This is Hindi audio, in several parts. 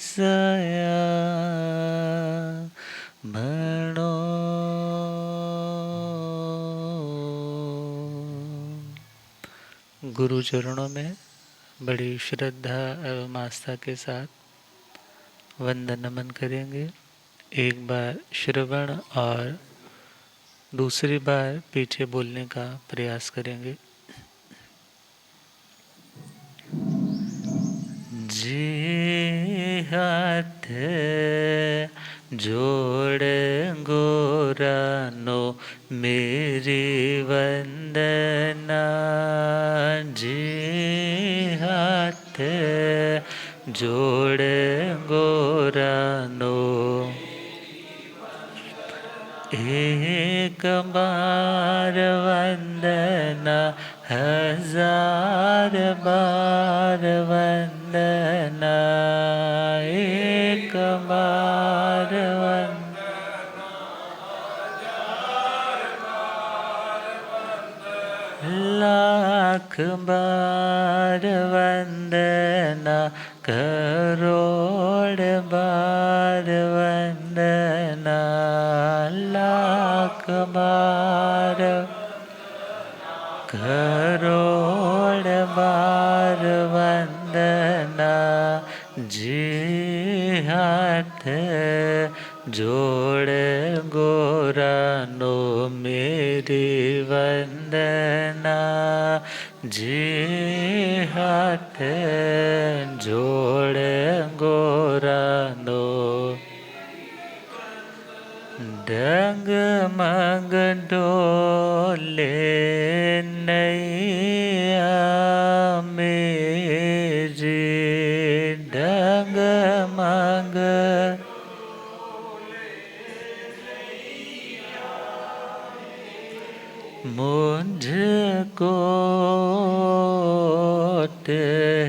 सया मणो गुरु चरणों में बड़ी श्रद्धा एवं आस्था के साथ वंदन नमन करेंगे। एक बार श्रवण और दूसरी बार पीछे बोलने का प्रयास करेंगे। जी हाथ जोड़ गोरानो मेरी वंदना। जी हाथ जोड़ गोरानो एक बार वंदना हजार बार वंदना। एक बार लाख बार वंदना करोड़ बार वंदना। लाख बार करोड़ बार वंदना। जी हाथ जोड़ गोरानो मेरी वंदना। जी हाथ जोड़ गोरानो डगमग डोले नैया मेरी। डगमग मुझको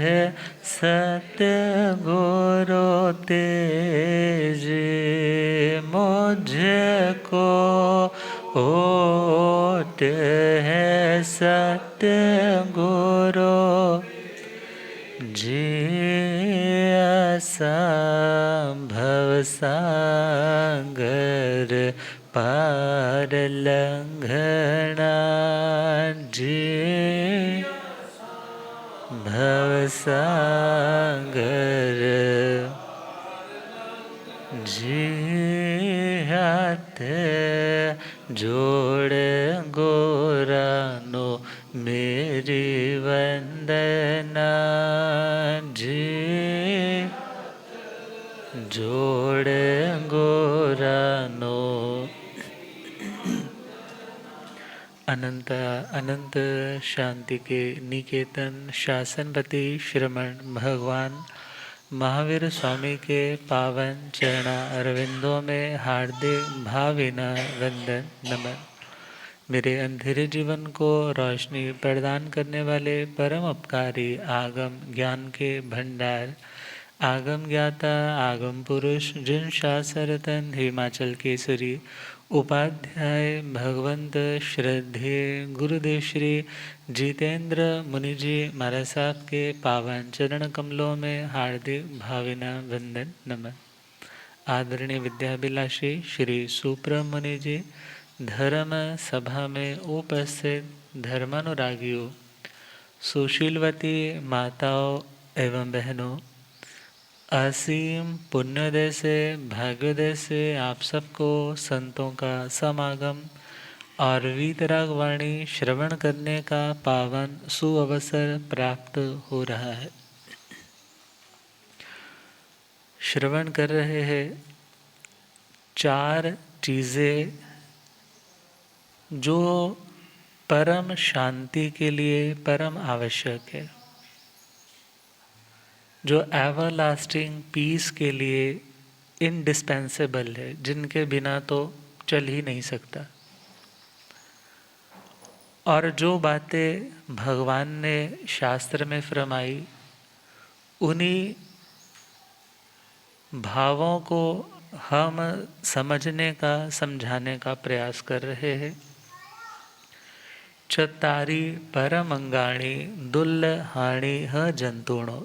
है सतगुरु तेज। मुझको ओट है सतगुरु जी। असंभव सागर पार लंघना। जी भवसागर जी हाथ जोड़ गोरानो मेरी वंदना। जी जोड़ गोरानो अनंत अनंत शांति के निकेतन शासनपति श्रमण भगवान महावीर स्वामी के पावन चरणा अरविंदों में हार्दिक भावना वंदन नमन। मेरे अंधेरे जीवन को रोशनी प्रदान करने वाले परम उपकारी आगम ज्ञान के भंडार आगम ज्ञाता आगम पुरुष जिन शासरतन हिमाचल केसरी उपाध्याय भगवंत श्रद्धे गुरुदेव श्री जितेंद्र मुनि जी महाराज साहब के पावन चरण कमलों में हार्दिक भावना वंदन नमन। आदरणीय विद्याभिलाषी श्री सुब्रमण्य जी, धर्म सभा में उपस्थित धर्मानुरागियों, सुशीलवती माताओं एवं बहनों, असीम पुण्योदय से भाग्योदय से आप सबको संतों का समागम और वीतराग वाणी श्रवण करने का पावन सुअवसर प्राप्त हो रहा है। श्रवण कर रहे हैं 4 चीज़ें जो परम शांति के लिए परम आवश्यक है, जो एवरलास्टिंग पीस के लिए इंडिस्पेंसेबल है, जिनके बिना तो चल ही नहीं सकता। और जो बातें भगवान ने शास्त्र में फरमाई, उन्हीं भावों को हम समझने का समझाने का प्रयास कर रहे हैं। चत्तारी परमंगाणी दुल्लहाणी ह जंतुणो।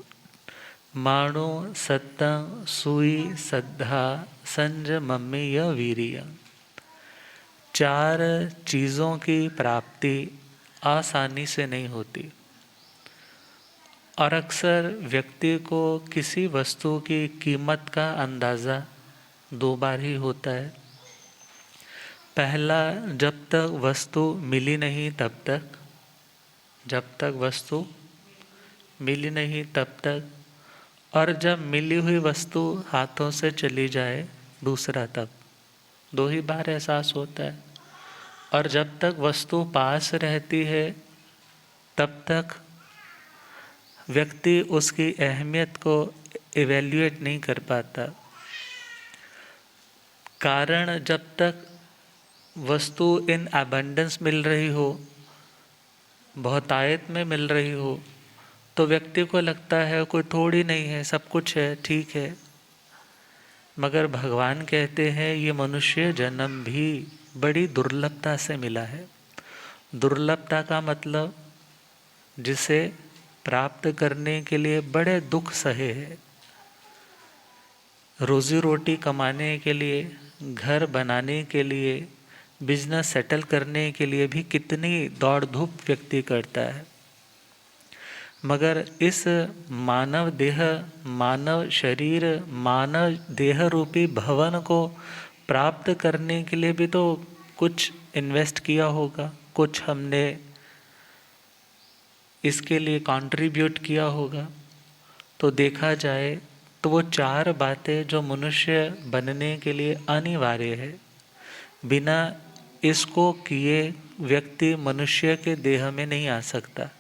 माणो सत्तं सुई सद्धा संजमम्य वीर्य। चार चीज़ों की प्राप्ति आसानी से नहीं होती और अक्सर व्यक्ति को किसी वस्तु की कीमत का अंदाज़ा दो बार ही होता है। पहला, जब तक वस्तु मिली नहीं तब तक, जब तक वस्तु मिली नहीं तब तक, और जब मिली हुई वस्तु हाथों से चली जाए दूसरा तब। दो ही बार एहसास होता है। और जब तक वस्तु पास रहती है तब तक व्यक्ति उसकी अहमियत को इवैल्यूएट नहीं कर पाता। कारण, जब तक वस्तु इन अबंडेंस मिल रही हो, बहुतायत में मिल रही हो, तो व्यक्ति को लगता है कोई थोड़ी नहीं है, सब कुछ है, ठीक है। मगर भगवान कहते हैं ये मनुष्य जन्म भी बड़ी दुर्लभता से मिला है। दुर्लभता का मतलब जिसे प्राप्त करने के लिए बड़े दुख सहे हैं। रोजी रोटी कमाने के लिए, घर बनाने के लिए, बिजनेस सेटल करने के लिए भी कितनी दौड़ धूप व्यक्ति करता है। मगर इस मानव देह, मानव शरीर, मानव देह रूपी भवन को प्राप्त करने के लिए भी तो कुछ इन्वेस्ट किया होगा, कुछ हमने इसके लिए कंट्रीब्यूट किया होगा। तो देखा जाए तो वो चार बातें जो मनुष्य बनने के लिए अनिवार्य है, बिना इसको किए व्यक्ति मनुष्य के देह में नहीं आ सकता।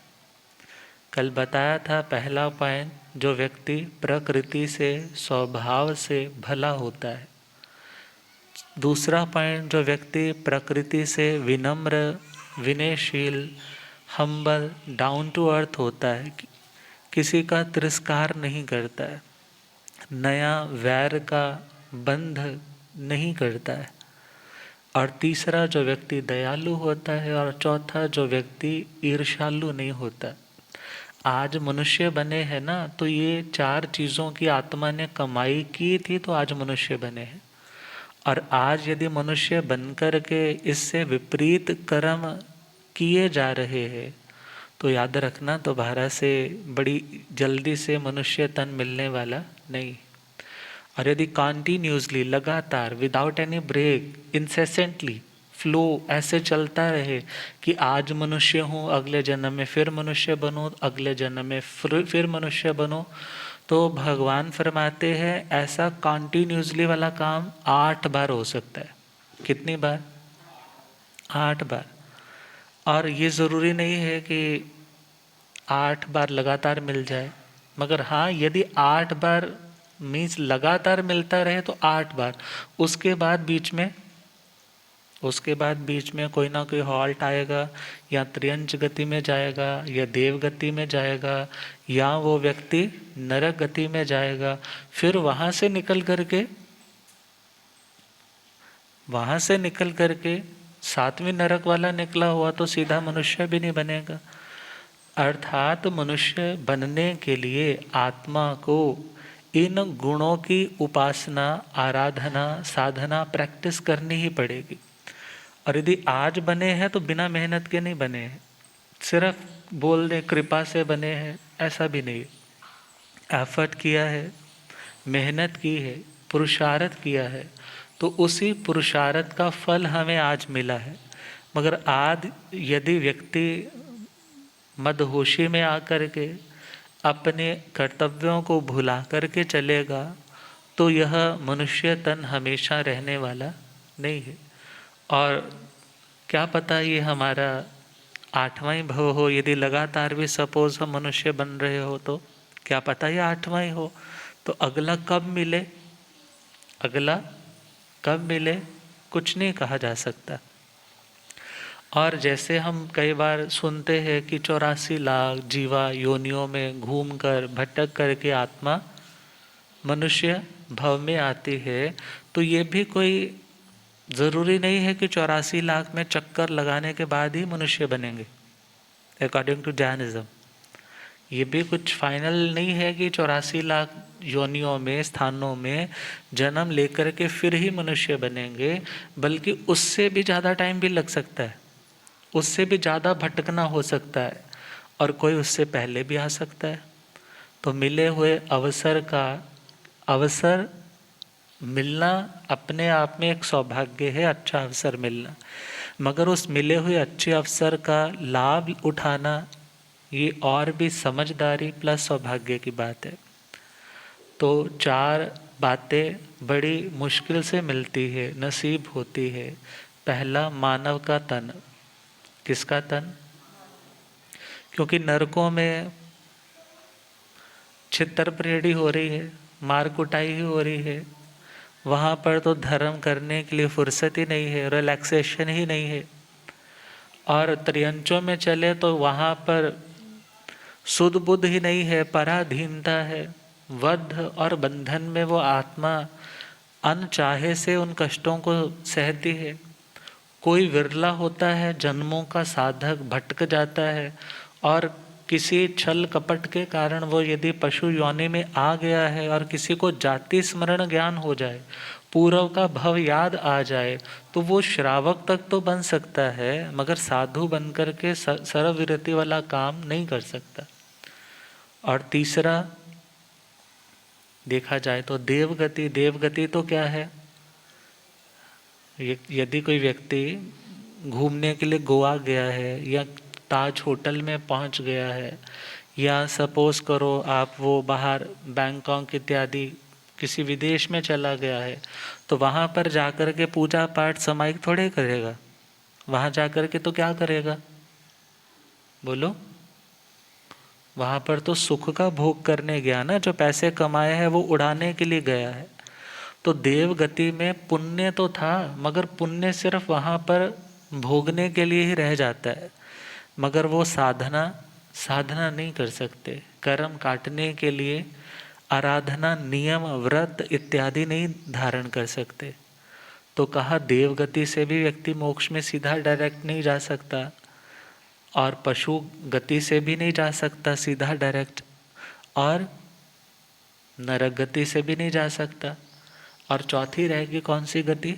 कल बताया था पहला पॉइंट, जो व्यक्ति प्रकृति से, स्वभाव से भला होता है। दूसरा पॉइंट, जो व्यक्ति प्रकृति से विनम्र, विनयशील, हम्बल, डाउन टू अर्थ होता है, किसी का तिरस्कार नहीं करता है, नया वैर का बंध नहीं करता है। और तीसरा, जो व्यक्ति दयालु होता है। और चौथा, जो व्यक्ति ईर्ष्यालु नहीं होता। आज मनुष्य बने हैं ना, तो ये चार चीज़ों की आत्मा ने कमाई की थी, तो आज मनुष्य बने हैं। और आज यदि मनुष्य बनकर के इससे विपरीत कर्म किए जा रहे हैं, तो याद रखना, दोबारा से बड़ी जल्दी से मनुष्य तन मिलने वाला नहीं। और यदि कॉन्टिन्यूसली, लगातार, without any break, incessantly flow ऐसे चलता रहे कि आज मनुष्य हूँ, अगले जन्म में फिर मनुष्य बनो, अगले जन्म में फिर मनुष्य बनो, तो भगवान फरमाते हैं ऐसा कॉन्टिन्यूसली वाला काम 8 बार हो सकता है। कितनी बार? 8 बार। और ये ज़रूरी नहीं है कि 8 बार लगातार मिल जाए, मगर हाँ, यदि 8 बार मीन्स लगातार मिलता रहे तो 8 बार, उसके बाद बीच में कोई ना कोई हॉल्ट आएगा, या त्रियंच गति में जाएगा, या देव गति में जाएगा, या वो व्यक्ति नरक गति में जाएगा। फिर वहाँ से निकल करके 7वीं नरक वाला निकला हुआ तो सीधा मनुष्य भी नहीं बनेगा। अर्थात मनुष्य बनने के लिए आत्मा को इन गुणों की उपासना, आराधना, साधना, प्रैक्टिस करनी ही पड़ेगी। और यदि आज बने हैं तो बिना मेहनत के नहीं बने हैं, सिर्फ बोल दे कृपा से बने हैं, ऐसा भी नहीं। एफर्ट किया है, मेहनत की है, पुरुषार्थ किया है, तो उसी पुरुषार्थ का फल हमें आज मिला है। मगर आज यदि व्यक्ति मदहोशी में आकर के अपने कर्तव्यों को भुला करके चलेगा, तो यह मनुष्य तन हमेशा रहने वाला नहीं है। और क्या पता ये हमारा 8वां ही भव हो। यदि लगातार भी सपोज हम मनुष्य बन रहे हो, तो क्या पता ये 8वां ही हो। तो अगला कब मिले कुछ नहीं कहा जा सकता। और जैसे हम कई बार सुनते हैं कि 84 लाख जीवा योनियों में घूमकर भटक करके आत्मा मनुष्य भव में आती है, तो ये भी कोई ज़रूरी नहीं है कि 84 लाख में चक्कर लगाने के बाद ही मनुष्य बनेंगे, अकॉर्डिंग टू जैनिज्म। ये भी कुछ फाइनल नहीं है कि 84 लाख योनियों में, स्थानों में जन्म लेकर के फिर ही मनुष्य बनेंगे, बल्कि उससे भी ज़्यादा टाइम भी लग सकता है, उससे भी ज़्यादा भटकना हो सकता है, और कोई उससे पहले भी आ सकता है। तो मिले हुए अवसर का अवसर मिलना अपने आप में एक सौभाग्य है, अच्छा अवसर मिलना, मगर उस मिले हुए अच्छे अवसर का लाभ उठाना ये और भी समझदारी प्लस सौभाग्य की बात है। तो 4 बातें बड़ी मुश्किल से मिलती है, नसीब होती है। पहला, मानव का तन। किसका तन? क्योंकि नरकों में छित्तरपरेडी हो रही है, मार कुटाई ही हो रही है, वहाँ पर तो धर्म करने के लिए फुर्सत ही नहीं है, रिलैक्सेशन ही नहीं है। और त्रियंचों में चले तो वहाँ पर सुध बुद्ध ही नहीं है, पराधीनता है, वध और बंधन में वो आत्मा अनचाहे से उन कष्टों को सहती है। कोई विरला होता है, जन्मों का साधक भटक जाता है, और किसी छल कपट के कारण वो यदि पशु योनि में आ गया है और किसी को जाति स्मरण ज्ञान हो जाए, पूर्व का भव याद आ जाए, तो वो श्रावक तक तो बन सकता है, मगर साधु बनकर के सर्वविरति वाला काम नहीं कर सकता। और तीसरा देखा जाए तो देवगति। देवगति तो क्या है? यदि कोई व्यक्ति घूमने के लिए गोवा गया है, या ताज होटल में पहुंच गया है, या सपोज करो आप वो बाहर बैंकॉक इत्यादि किसी विदेश में चला गया है, तो वहाँ पर जाकर के पूजा पाठ सामायिक थोड़े करेगा। वहाँ जाकर के तो क्या करेगा? बोलो। वहाँ पर तो सुख का भोग करने गया ना, जो पैसे कमाए हैं वो उड़ाने के लिए गया है। तो देव गति में पुण्य तो था, मगर पुण्य सिर्फ वहाँ पर भोगने के लिए ही रह जाता है, मगर वो साधना साधना नहीं कर सकते। कर्म काटने के लिए आराधना, नियम, व्रत इत्यादि नहीं धारण कर सकते। तो कहा देवगति से भी व्यक्ति मोक्ष में सीधा डायरेक्ट नहीं जा सकता, और पशु गति से भी नहीं जा सकता सीधा डायरेक्ट, और नरक गति से भी नहीं जा सकता, और चौथी रहेगी कौन सी गति?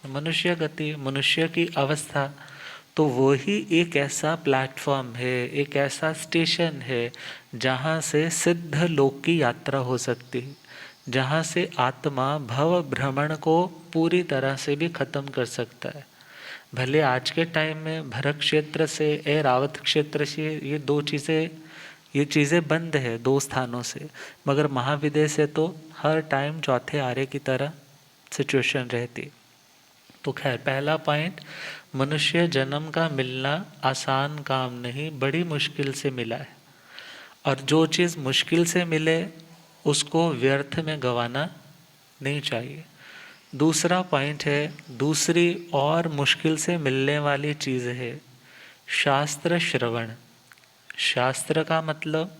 मनुष्य गति, मनुष्य की अवस्था। तो वो ही एक ऐसा प्लेटफॉर्म है, एक ऐसा स्टेशन है जहाँ से सिद्ध लोक की यात्रा हो सकती है, जहाँ से आत्मा भव भ्रमण को पूरी तरह से भी खत्म कर सकता है। भले आज के टाइम में भरत क्षेत्र से रावत क्षेत्र से ये चीज़ें बंद है 2 स्थानों से, मगर महाविद्य से तो हर टाइम चौथे आर्य की तरह सिचुएशन रहती। तो खैर, पहला पॉइंट, मनुष्य जन्म का मिलना आसान काम नहीं, बड़ी मुश्किल से मिला है, और जो चीज़ मुश्किल से मिले उसको व्यर्थ में गंवाना नहीं चाहिए। दूसरा पॉइंट है, दूसरी और मुश्किल से मिलने वाली चीज़ है शास्त्र श्रवण। शास्त्र का मतलब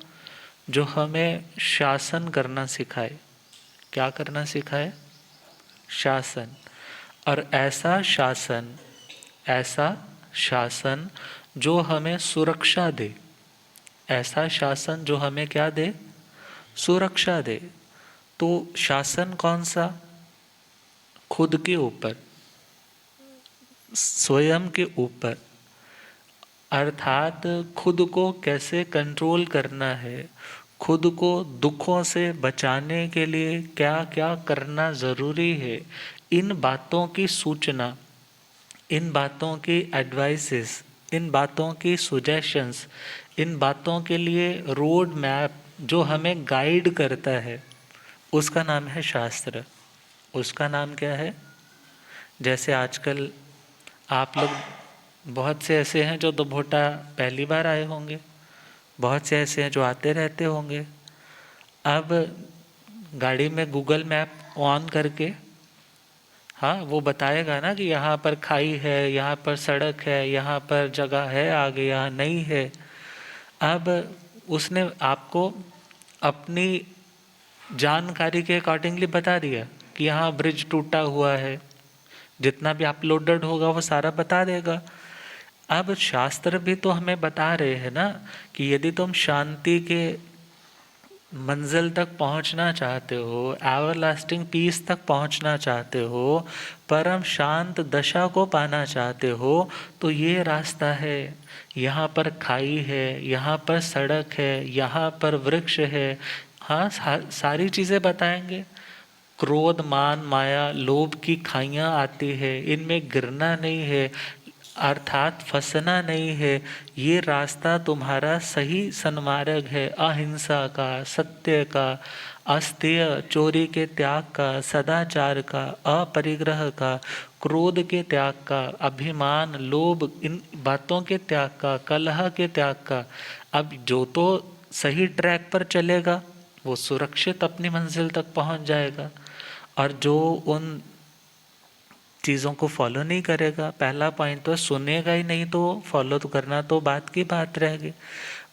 जो हमें शासन करना सिखाए। क्या करना सिखाए? शासन। और ऐसा शासन जो हमें सुरक्षा दे। ऐसा शासन जो हमें क्या दे? सुरक्षा दे। तो शासन कौन सा? खुद के ऊपर, स्वयं के ऊपर, अर्थात खुद को कैसे कंट्रोल करना है, खुद को दुखों से बचाने के लिए क्या क्या करना ज़रूरी है, इन बातों की सूचना, इन बातों की एडवाइसेस, इन बातों की सुजेशंस, इन बातों के लिए रोड मैप जो हमें गाइड करता है, उसका नाम है शास्त्र। उसका नाम क्या है? जैसे आजकल आप लोग बहुत से ऐसे हैं जो दुभोटा पहली बार आए होंगे, बहुत से ऐसे हैं जो आते रहते होंगे। अब गाड़ी में गूगल मैप ऑन करके, हाँ, वो बताएगा ना कि यहाँ पर खाई है, यहाँ पर सड़क है, यहाँ पर जगह है आगे, यहाँ नहीं है। अब उसने आपको अपनी जानकारी के अकॉर्डिंगली बता दिया कि यहाँ ब्रिज टूटा हुआ है, जितना भी अपलोडेड होगा वो सारा बता देगा। अब शास्त्र भी तो हमें बता रहे हैं ना कि यदि तुम शांति के मंजिल तक पहुंचना चाहते हो, एवर लास्टिंग पीस तक पहुंचना चाहते हो, परम शांत दशा को पाना चाहते हो, तो ये रास्ता है। यहाँ पर खाई है, यहाँ पर सड़क है, यहाँ पर वृक्ष है। हाँ, सारी चीज़ें बताएंगे। क्रोध मान माया लोभ की खाइयाँ आती है, इनमें गिरना नहीं है, अर्थात फंसना नहीं है। ये रास्ता तुम्हारा सही सन्मार्ग है, अहिंसा का, सत्य का, अस्तेय चोरी के त्याग का, सदाचार का, अपरिग्रह का, क्रोध के त्याग का, अभिमान लोभ इन बातों के त्याग का, कलह के त्याग का। अब जो तो सही ट्रैक पर चलेगा वो सुरक्षित अपनी मंजिल तक पहुंच जाएगा, और जो उन चीज़ों को फॉलो नहीं करेगा, पहला पॉइंट तो सुनेगा ही नहीं, तो फॉलो तो करना तो बात की बात रहेगी।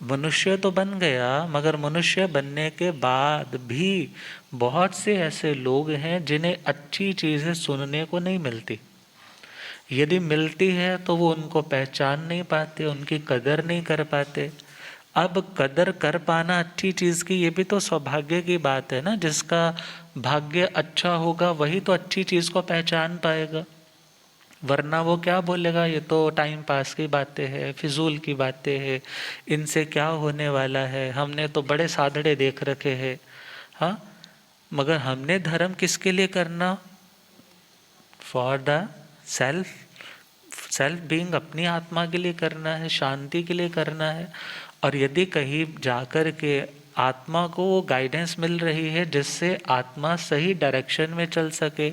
मनुष्य तो बन गया, मगर मनुष्य बनने के बाद भी बहुत से ऐसे लोग हैं जिन्हें अच्छी चीज़ें सुनने को नहीं मिलती। यदि मिलती है तो वो उनको पहचान नहीं पाते, उनकी कदर नहीं कर पाते। अब कदर कर पाना अच्छी चीज़ की, ये भी तो सौभाग्य की बात है ना। जिसका भाग्य अच्छा होगा वही तो अच्छी चीज़ को पहचान पाएगा, वरना वो क्या बोलेगा, ये तो टाइम पास की बातें हैं, फिजूल की बातें हैं, इनसे क्या होने वाला है, हमने तो बड़े सादड़े देख रखे हैं। हाँ, मगर हमने धर्म किसके लिए करना? फॉर द सेल्फ बीइंग, अपनी आत्मा के लिए करना है, शांति के लिए करना है। और यदि कहीं जाकर के आत्मा को वो गाइडेंस मिल रही है जिससे आत्मा सही डायरेक्शन में चल सके,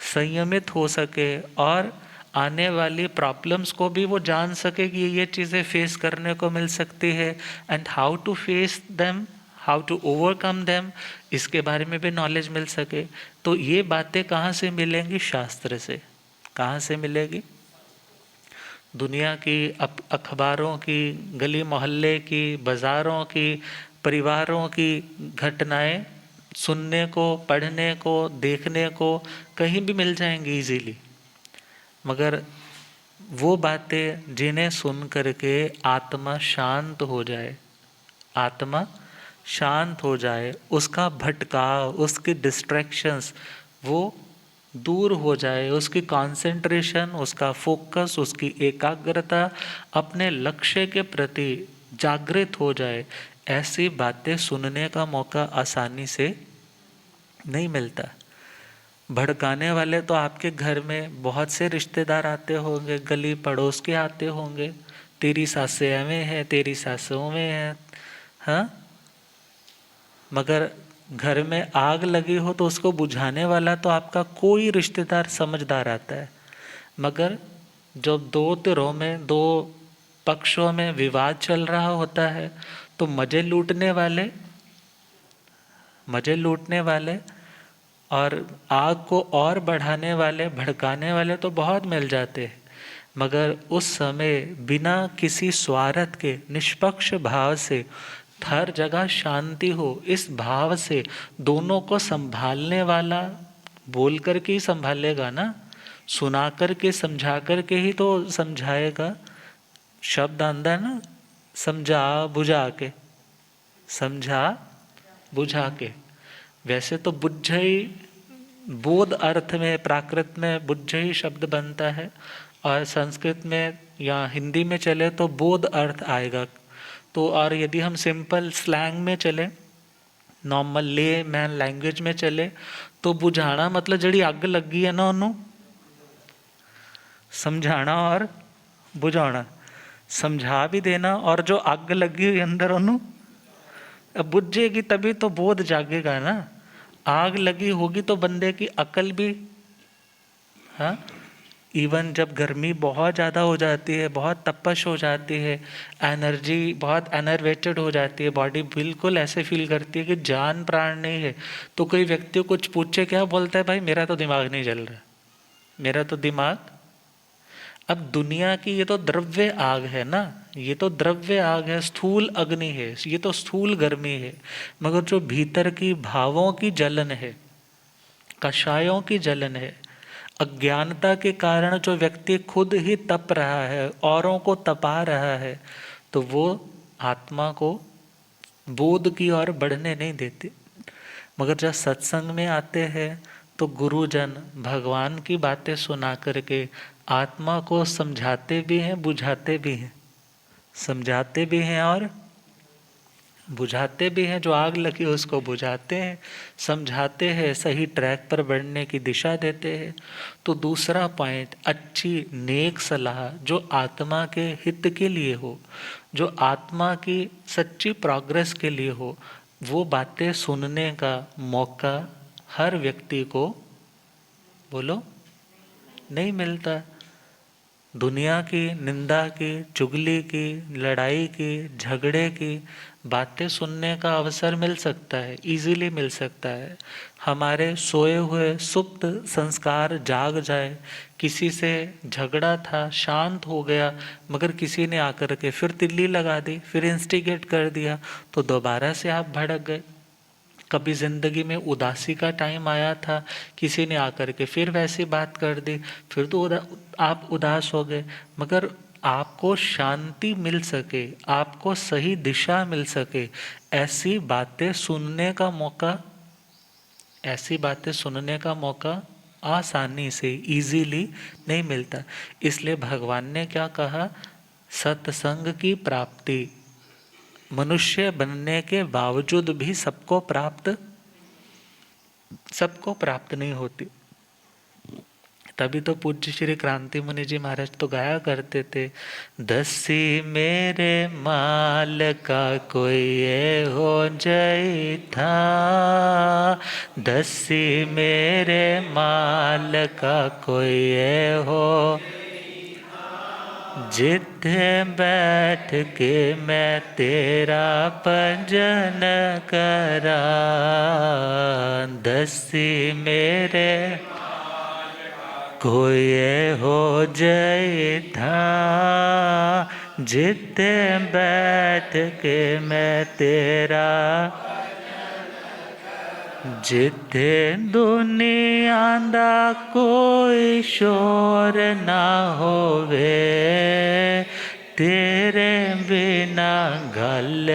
संयमित हो सके, और आने वाली प्रॉब्लम्स को भी वो जान सके कि ये चीज़ें फेस करने को मिल सकती है, and how to face them, how to overcome them, इसके बारे में भी नॉलेज मिल सके। तो ये बातें कहाँ से मिलेंगी? शास्त्र से। कहाँ से मिलेगी? दुनिया की अखबारों की, गली मोहल्ले की, बाज़ारों की, परिवारों की घटनाएं सुनने को, पढ़ने को, देखने को कहीं भी मिल जाएंगी इजीली, मगर वो बातें जिन्हें सुन करके आत्मा शांत हो जाए, आत्मा शांत हो जाए, उसका भटकाव, उसकी डिस्ट्रैक्शंस वो दूर हो जाए, उसकी कंसंट्रेशन, उसका फोकस, उसकी एकाग्रता अपने लक्ष्य के प्रति जागृत हो जाए, ऐसी बातें सुनने का मौका आसानी से नहीं मिलता। भड़काने वाले तो आपके घर में बहुत से रिश्तेदार आते होंगे, गली पड़ोस के आते होंगे, तेरी सासें में है, तेरी सासों में है। हाँ, मगर घर में आग लगी हो तो उसको बुझाने वाला तो आपका कोई रिश्तेदार समझदार आता है। मगर जब दो धिरों में, दो पक्षों में विवाद चल रहा होता है तो मजे लूटने वाले और आग को और बढ़ाने वाले, भड़काने वाले तो बहुत मिल जाते हैं। मगर उस समय बिना किसी स्वार्थ के, निष्पक्ष भाव से, हर जगह शांति हो, इस भाव से दोनों को संभालने वाला बोल कर के ही संभालेगा ना, सुना कर के, समझा कर के ही तो समझाएगा। शब्द आंदा ना, समझा बुझा के, समझा बुझा के। वैसे तो बुझई बोध अर्थ में, प्राकृत में बुझई शब्द बनता है, और संस्कृत में या हिंदी में चले तो बोध अर्थ आएगा। तो और यदि हम सिंपल स्लैंग में चले, नॉर्मल ले मैन लैंग्वेज में चले, तो बुझाना मतलब जड़ी अग लगी है ना उन्हों समझाना और बुझाना, समझा भी देना, और जो अग लगी हुई अंदर उन्हों बुझेगी तभी तो बोध जागेगा ना। आग लगी होगी तो बंदे की अकल भी, हाँ, इवन जब गर्मी बहुत ज़्यादा हो जाती है, बहुत तपश हो जाती है, एनर्जी बहुत एनर्वेटेड हो जाती है, बॉडी बिल्कुल ऐसे फील करती है कि जान प्राण नहीं है, तो कोई व्यक्ति कुछ पूछे, क्या बोलता है? भाई मेरा तो दिमाग नहीं चल रहा, मेरा तो दिमाग। अब दुनिया की ये तो द्रव्य आग है ना, ये तो द्रव्य आग है, स्थूल अग्नि है, ये तो स्थूल गर्मी है। मगर जो भीतर की भावों की जलन है, कषायों की जलन है, अज्ञानता के कारण जो व्यक्ति खुद ही तप रहा है, औरों को तपा रहा है, तो वो आत्मा को बोध की ओर बढ़ने नहीं देते। मगर जब सत्संग में आते हैं तो गुरुजन भगवान की बातें सुना करके आत्मा को समझाते भी हैं, बुझाते भी हैं। समझाते भी हैं और बुझाते भी हैं। जो आग लगी उसको बुझाते हैं, समझाते हैं, सही ट्रैक पर बढ़ने की दिशा देते हैं। तो दूसरा पॉइंट, अच्छी नेक सलाह जो आत्मा के हित के लिए हो, जो आत्मा की सच्ची प्रोग्रेस के लिए हो, वो बातें सुनने का मौका हर व्यक्ति को, बोलो, नहीं मिलता। दुनिया की निंदा की, चुगली की, लड़ाई की, झगड़े की बातें सुनने का अवसर मिल सकता है, इजीली मिल सकता है। हमारे सोए हुए सुप्त संस्कार जाग जाए, किसी से झगड़ा था, शांत हो गया, मगर किसी ने आकर के फिर तिल्ली लगा दी, फिर इंस्टिगेट कर दिया, तो दोबारा से आप भड़क गए। कभी ज़िंदगी में उदासी का टाइम आया था, किसी ने आकर के फिर वैसी बात कर दी, फिर तो आप उदास हो गए। मगर आपको शांति मिल सके, आपको सही दिशा मिल सके, ऐसी बातें सुनने का मौका, ऐसी बातें सुनने का मौका आसानी से, इजीली नहीं मिलता। इसलिए भगवान ने क्या कहा, सत्संग की प्राप्ति मनुष्य बनने के बावजूद भी सबको प्राप्त नहीं होती। तभी तो पूज्य श्री क्रांति मुनि जी महाराज तो गाया करते थे, दसी मेरे माल का कोई ये हो जई था, दसी मेरे माल का कोई ये हो, जिथे बैठ के मैं तेरा भजन करा, दसी मेरे कोई हो जय था, जिथे बैठ के मैं तेरा, जिथे दुनिया दा कोई शोर ना होवे, तेरे बिना गल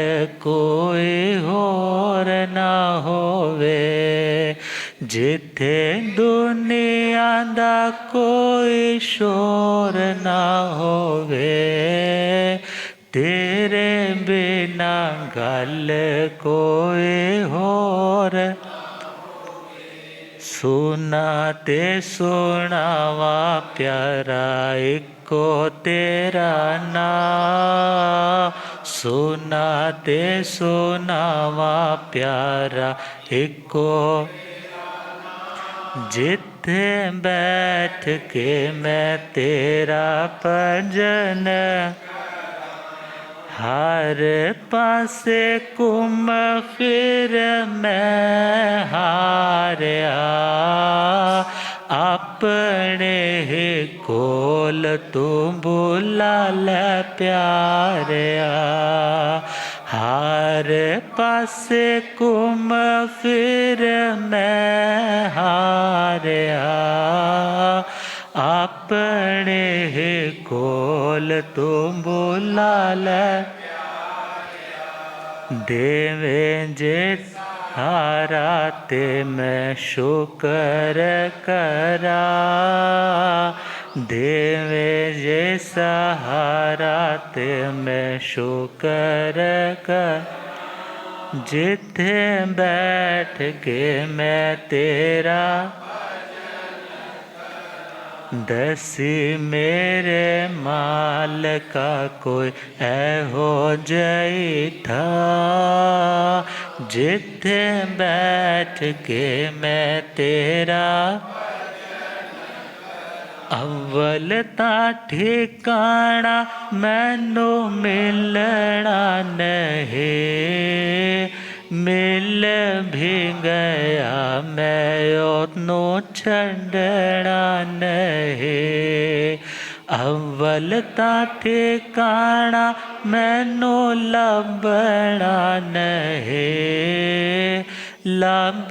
कोई होर ना होवे, जिथे दुनिया दा कोई शोर ना होवे, तेरे बिना गल कोई होर, सुना ते सुनावा प्यारा इको तेरा नाम, सुना ते सुनावा प्यारा इको, जिथे बैठ के मैं तेरा भजन, हर पासे घूम फिर मैं हारिया, अपने ही कोल तू बुला ले प्यारिया, हर पासे घूम फिर मैं हारिया, अपने ही कोल तू बुला ले, देवे जे हारा ते मैं शुक्र करा, देवे जे सहारा ते मैं शुक्र कर, जिथे बैठ के मैं तेरा, दसी मेरे माल का कोई ऐहो जई था, जिथे बैठ के मैं तेरा, अव्वल ता ठिकाना मैनू मिलना नहीं, मिल भी गया मैं ओनू छड़ना नहीं, अव्वल ता ठिकाना मैनू लभना नहीं, लांब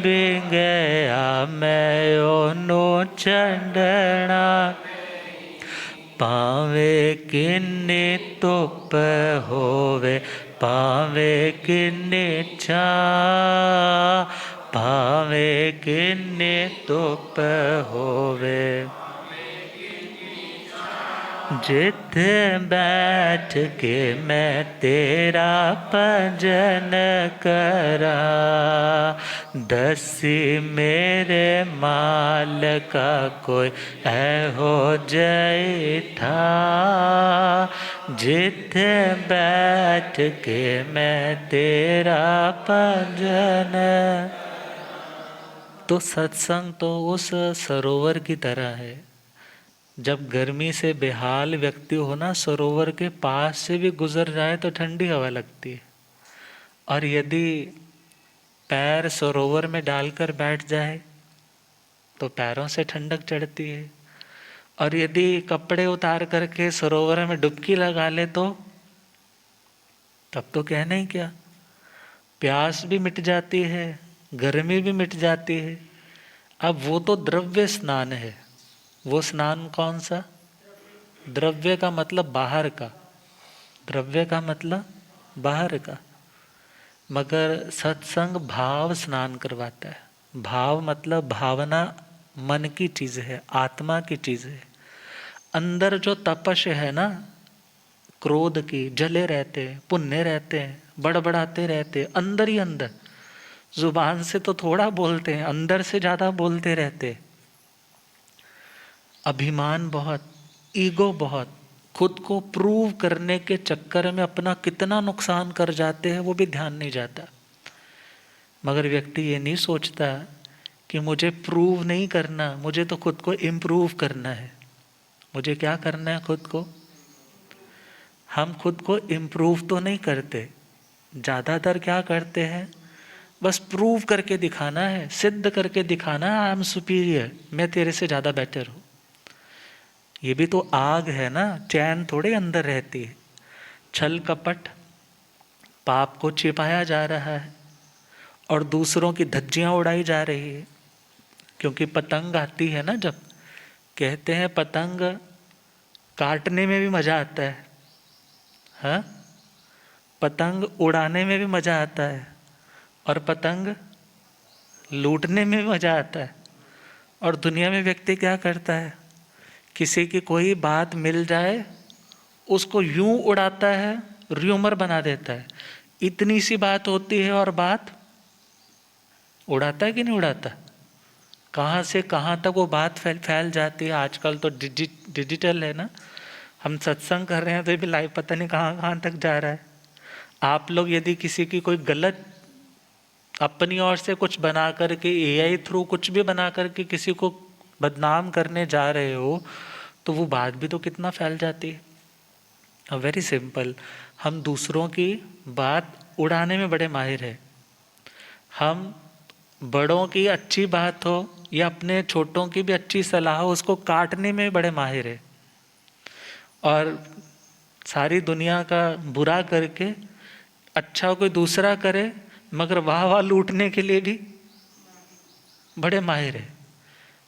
भी गया मैं ओनो चंडना पावे किन्नी धुप होवे पावे किन्नी छा पावे किन्नी धुप होवे जिथे बैठ के मैं तेरा भजन करा दसी मेरे माल का कोई ऐहो जैठा जिथे बैठ के मैं तेरा भजन। तो सत्संग तो उस सरोवर की तरह है, जब गर्मी से बेहाल व्यक्ति हो ना, सरोवर के पास से भी गुजर जाए तो ठंडी हवा लगती है, और यदि पैर सरोवर में डालकर बैठ जाए तो पैरों से ठंडक चढ़ती है, और यदि कपड़े उतार करके सरोवर में डुबकी लगा ले तो तब तो कहना ही क्या, प्यास भी मिट जाती है, गर्मी भी मिट जाती है। अब वो तो द्रव्य स्नान है। वो स्नान कौन सा? द्रव्य का मतलब बाहर का, द्रव्य का मतलब बाहर का। मगर सत्संग भाव स्नान करवाता है। भाव मतलब भावना, मन की चीज है, आत्मा की चीज है। अंदर जो तपश है ना, क्रोध की, जले रहते हैं, पुण्य रहते हैं, बड़बड़ाते रहते हैं, अंदर ही अंदर। जुबान से तो थोड़ा बोलते हैं, अंदर से ज्यादा बोलते रहते हैं। अभिमान बहुत, ईगो बहुत, खुद को प्रूव करने के चक्कर में अपना कितना नुकसान कर जाते हैं वो भी ध्यान नहीं जाता। मगर व्यक्ति ये नहीं सोचता कि मुझे प्रूव नहीं करना, मुझे तो खुद को इम्प्रूव करना है। मुझे क्या करना है? खुद को। हम खुद को इम्प्रूव तो नहीं करते, ज़्यादातर क्या करते हैं, बस प्रूव करके दिखाना है, सिद्ध करके दिखाना है, आई एम सुपीरियर, मैं तेरे से ज़्यादा बेटर हूँ। ये भी तो आग है ना, चैन थोड़े अंदर रहती है। छल कपट, पाप को छिपाया जा रहा है और दूसरों की धज्जियां उड़ाई जा रही है। क्योंकि पतंग आती है ना, जब कहते हैं पतंग काटने में भी मजा आता है, हाँ, पतंग उड़ाने में भी मजा आता है, और पतंग लूटने में भी मजा आता है। और दुनिया में व्यक्ति क्या करता है, किसी की कोई बात मिल जाए उसको यूं उड़ाता है, र्यूमर बना देता है। इतनी सी बात होती है और बात उड़ाता है कि नहीं उड़ाता? कहाँ से कहाँ तक वो बात फैल जाती है। आजकल तो डिजिटल है ना, हम सत्संग कर रहे हैं तो ये भी लाइव पता नहीं कहाँ कहाँ तक जा रहा है। आप लोग यदि किसी की कोई गलत अपनी ओर से कुछ बना करके, एआई थ्रू कुछ भी बना करके किसी को बदनाम करने जा रहे हो तो वो बात भी तो कितना फैल जाती है। अब वेरी सिंपल, हम दूसरों की बात उड़ाने में बड़े माहिर हैं। हम बड़ों की अच्छी बात हो या अपने छोटों की भी अच्छी सलाह हो, उसको काटने में बड़े माहिर है। और सारी दुनिया का बुरा करके अच्छा कोई दूसरा करे, मगर वाह वाह लूटने के लिए भी बड़े माहिर है।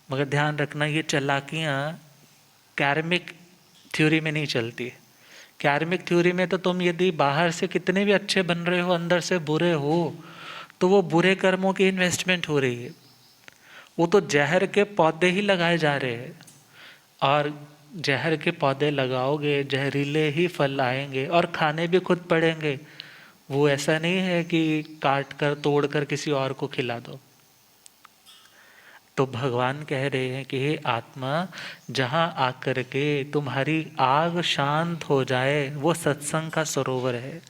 मगर ध्यान रखना, ये चालाकियाँ कार्मिक थ्योरी में नहीं चलती है। कार्मिक थ्योरी में तो तुम यदि बाहर से कितने भी अच्छे बन रहे हो, अंदर से बुरे हो, तो वो बुरे कर्मों की इन्वेस्टमेंट हो रही है। वो तो जहर के पौधे ही लगाए जा रहे हैं, और जहर के पौधे लगाओगे जहरीले ही फल आएंगे और खाने भी खुद पड़ेंगे। वो ऐसा नहीं है कि काट कर तोड़ कर किसी और को खिला दो। तो भगवान कह रहे हैं कि हे आत्मा, जहाँ आकर के तुम्हारी आग शांत हो जाए वो सत्संग का सरोवर है।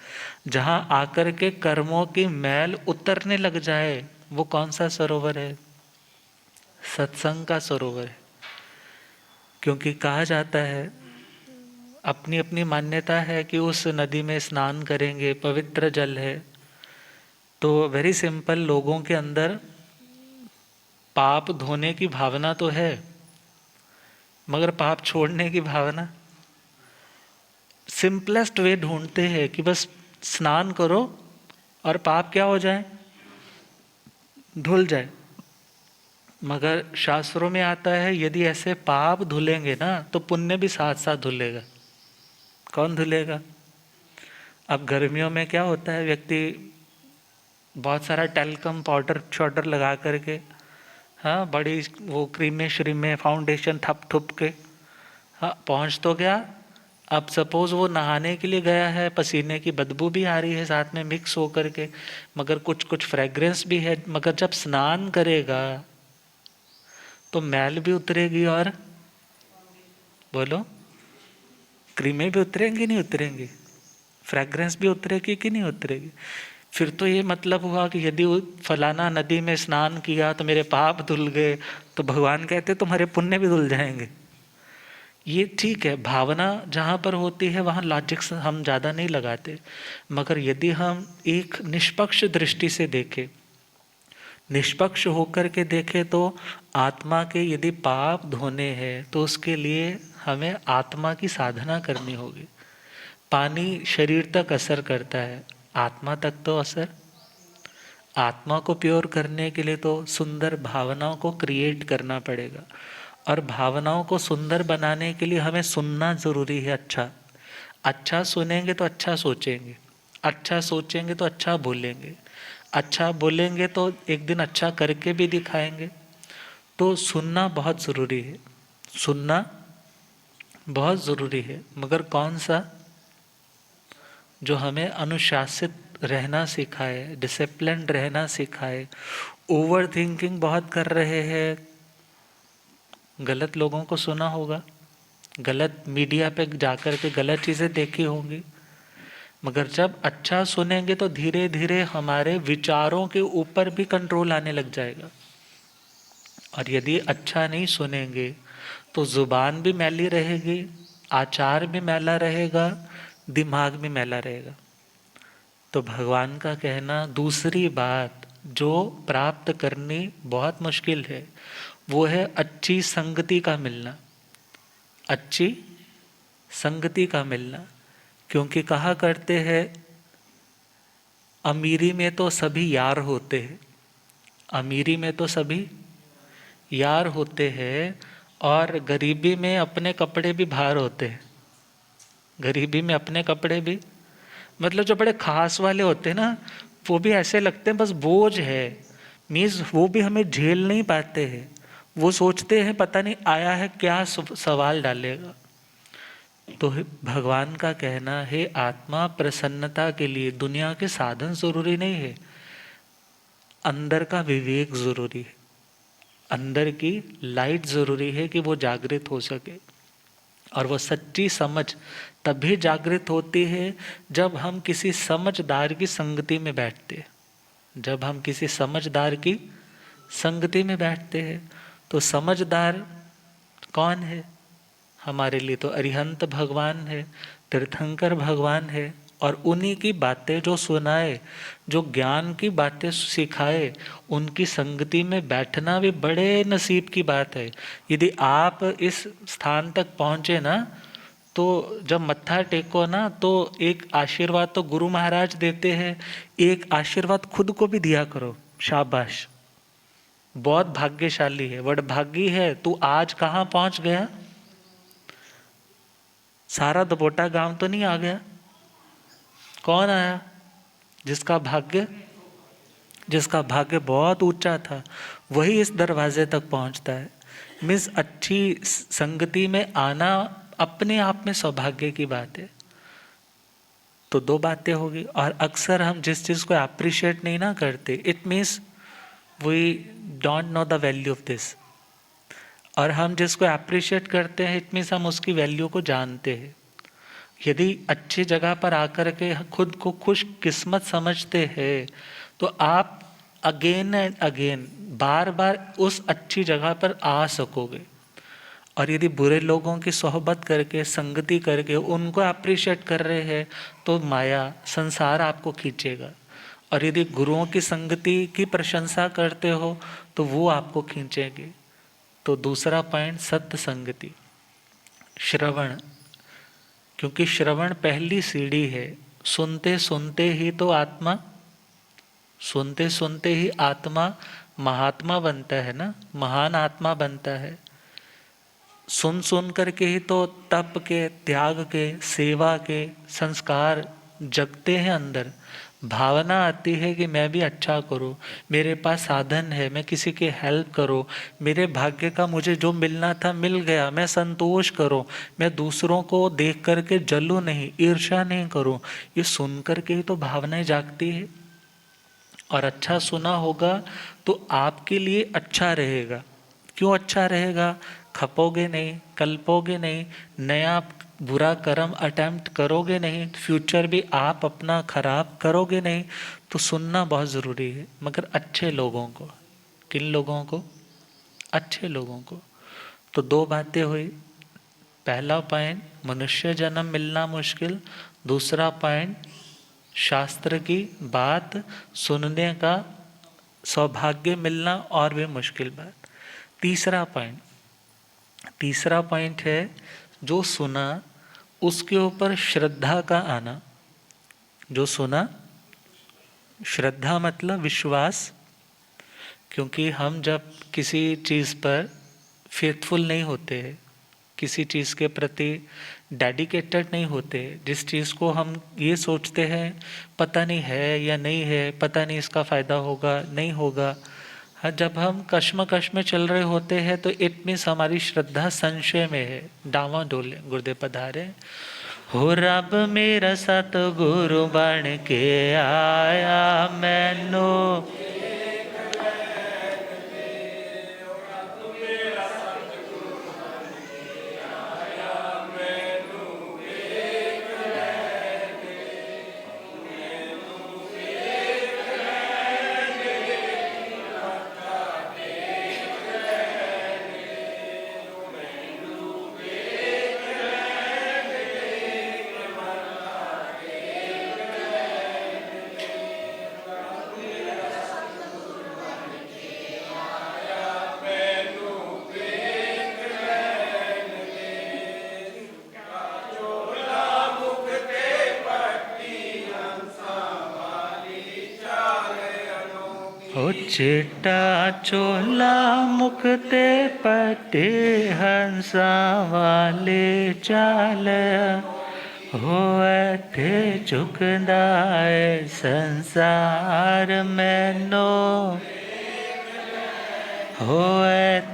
जहाँ आकर के कर्मों की मैल उतरने लग जाए वो कौन सा सरोवर है? सत्संग का सरोवर है। क्योंकि कहा जाता है, अपनी अपनी मान्यता है कि उस नदी में स्नान करेंगे, पवित्र जल है। तो वेरी सिंपल, लोगों के अंदर पाप धोने की भावना तो है, मगर पाप छोड़ने की भावना, सिंपलेस्ट वे ढूंढते हैं कि बस स्नान करो और पाप क्या हो जाए, धुल जाए। मगर शास्त्रों में आता है यदि ऐसे पाप धुलेंगे ना तो पुण्य भी साथ साथ धुलेगा। कौन धुलेगा? अब गर्मियों में क्या होता है, व्यक्ति बहुत सारा टेल्कम पाउडर शॉडर लगा करके, हाँ, बड़ी वो क्रीमें श्रीमें फाउंडेशन थप थुप के, हाँ, पहुंच तो गया। अब सपोज वो नहाने के लिए गया है, पसीने की बदबू भी आ रही है साथ में मिक्स हो करके, मगर कुछ कुछ फ्रेग्रेंस भी है, मगर जब स्नान करेगा तो मैल भी उतरेगी और बोलो क्रीमें भी उतरेंगी नहीं उतरेंगी, फ्रेग्रेंस भी उतरेगी कि नहीं उतरेगी। फिर तो ये मतलब हुआ कि यदि फलाना नदी में स्नान किया तो मेरे पाप धुल गए, तो भगवान कहते तुम्हारे पुण्य भी धुल जाएंगे। ये ठीक है, भावना जहाँ पर होती है वहाँ लॉजिक हम ज़्यादा नहीं लगाते, मगर यदि हम एक निष्पक्ष दृष्टि से देखें, निष्पक्ष होकर के देखें, तो आत्मा के यदि पाप धोने हैं तो उसके लिए हमें आत्मा की साधना करनी होगी। पानी शरीर तक असर करता है, आत्मा तक तो असर, आत्मा को प्योर करने के लिए तो सुंदर भावनाओं को क्रिएट करना पड़ेगा। और भावनाओं को सुंदर बनाने के लिए हमें सुनना ज़रूरी है। अच्छा अच्छा सुनेंगे तो अच्छा सोचेंगे, अच्छा सोचेंगे तो अच्छा बोलेंगे, अच्छा बोलेंगे तो एक दिन अच्छा करके भी दिखाएंगे। तो सुनना बहुत ज़रूरी है, सुनना बहुत ज़रूरी है, मगर कौन सा? जो हमें अनुशासित रहना सिखाए, डिसिप्लिन रहना सिखाए। ओवर थिंकिंग बहुत कर रहे हैं, गलत लोगों को सुना होगा, गलत मीडिया पे जाकर के गलत चीज़ें देखी होंगी, मगर जब अच्छा सुनेंगे तो धीरे धीरे हमारे विचारों के ऊपर भी कंट्रोल आने लग जाएगा। और यदि अच्छा नहीं सुनेंगे तो जुबान भी मैली रहेगी, आचार भी मैला रहेगा, दिमाग भी मैला रहेगा। तो भगवान का कहना, दूसरी बात जो प्राप्त करनी बहुत मुश्किल है वो है अच्छी संगति का मिलना, अच्छी संगति का मिलना। क्योंकि कहा करते हैं अमीरी में तो सभी यार होते हैं, अमीरी में तो सभी यार होते हैं, और गरीबी में अपने कपड़े भी भार होते हैं। गरीबी में अपने कपड़े भी, मतलब जो बड़े खास वाले होते हैं ना, वो भी ऐसे लगते हैं बस बोझ है, मीन्स वो भी हमें झेल नहीं पाते हैं। वो सोचते हैं पता नहीं आया है क्या सवाल डालेगा। तो भगवान का कहना है आत्मा प्रसन्नता के लिए दुनिया के साधन जरूरी नहीं है, अंदर का विवेक जरूरी है, अंदर की लाइट जरूरी है कि वो जागृत हो सके। और वो सच्ची समझ तभी जागृत होती है जब हम किसी समझदार की संगति में बैठते हैं। जब हम किसी समझदार की संगति में बैठते हैं तो समझदार कौन है? हमारे लिए तो अरिहंत भगवान है, तीर्थंकर भगवान है, और उन्हीं की बातें जो सुनाए, जो ज्ञान की बातें सिखाए, उनकी संगति में बैठना भी बड़े नसीब की बात है। यदि आप इस स्थान तक पहुँचे ना, तो जब मत्था टेको ना तो एक आशीर्वाद तो गुरु महाराज देते हैं, एक आशीर्वाद खुद को भी दिया करो, शाबाश बहुत भाग्यशाली है, वडभागी है तू, आज कहाँ पहुँच गया। सारा दबोटा गांव तो नहीं आ गया, कौन आया? जिसका भाग्य बहुत ऊंचा था वही इस दरवाजे तक पहुंचता है। मीन्स अच्छी संगति में आना अपने आप में सौभाग्य की बात है। तो दो बातें होगी, और अक्सर हम जिस चीज़ को अप्रिशिएट नहीं ना करते, it means we don't know the value of this. और हम जिसको अप्रिशिएट करते हैं, इट मीन्स हम उसकी वैल्यू को जानते हैं। यदि अच्छी जगह पर आकर के खुद को खुश किस्मत समझते हैं तो आप अगेन एंड अगेन बार बार उस अच्छी जगह पर आ सकोगे। और यदि बुरे लोगों की सोहबत करके, संगति करके उनको अप्रिशिएट कर रहे हैं तो माया संसार आपको खींचेगा। और यदि गुरुओं की संगति की प्रशंसा करते हो तो वो आपको खींचेंगे। तो दूसरा पॉइंट सत्य संगति, श्रवण, क्योंकि श्रवण पहली सीढ़ी है। सुनते सुनते ही तो आत्मा, सुनते सुनते ही आत्मा महात्मा बनता है ना, महान आत्मा बनता है। सुन सुन करके ही तो तप के, त्याग के, सेवा के संस्कार जगते हैं अंदर। भावना आती है कि मैं भी अच्छा करूं, मेरे पास साधन है, मैं किसी की हेल्प करूं, मेरे भाग्य का मुझे जो मिलना था मिल गया, मैं संतोष करूं, मैं दूसरों को देख करके जलूं नहीं, ईर्ष्या नहीं करूं। ये सुन करके ही तो भावनाएं जागती है। और अच्छा सुना होगा तो आपके लिए अच्छा रहेगा। क्यों अच्छा रहेगा? खपोगे नहीं, कल्पोगे नहीं, नया बुरा कर्म अटेम्प्ट करोगे नहीं, फ्यूचर भी आप अपना खराब करोगे नहीं। तो सुनना बहुत ज़रूरी है, मगर अच्छे लोगों को। किन लोगों को? अच्छे लोगों को। तो दो बातें हुई। पहला पॉइंट, मनुष्य जन्म मिलना मुश्किल। दूसरा पॉइंट, शास्त्र की बात सुनने का सौभाग्य मिलना और भी मुश्किल बात। तीसरा पॉइंट है जो सुना उसके ऊपर श्रद्धा का आना। जो सुना, श्रद्धा मतलब विश्वास। क्योंकि हम जब किसी चीज़ पर फेथफुल नहीं होते हैं, किसी चीज़ के प्रति डेडिकेटेड नहीं होते, जिस चीज़ को हम ये सोचते हैं पता नहीं है या नहीं है, पता नहीं इसका फ़ायदा होगा नहीं होगा, हाँ, जब हम कश्मकश में चल रहे होते हैं तो इट मीन्स हमारी श्रद्धा संशय में है, डावाडोल है। गुरुदेव पधारे। हो रब मेरा सतगुरु बन के आया मैनू, ओ चिट्टा चोला मुक्ते पट्टे हंसा वाले चाल, हो थे झुकदा है संसार मैनो, हो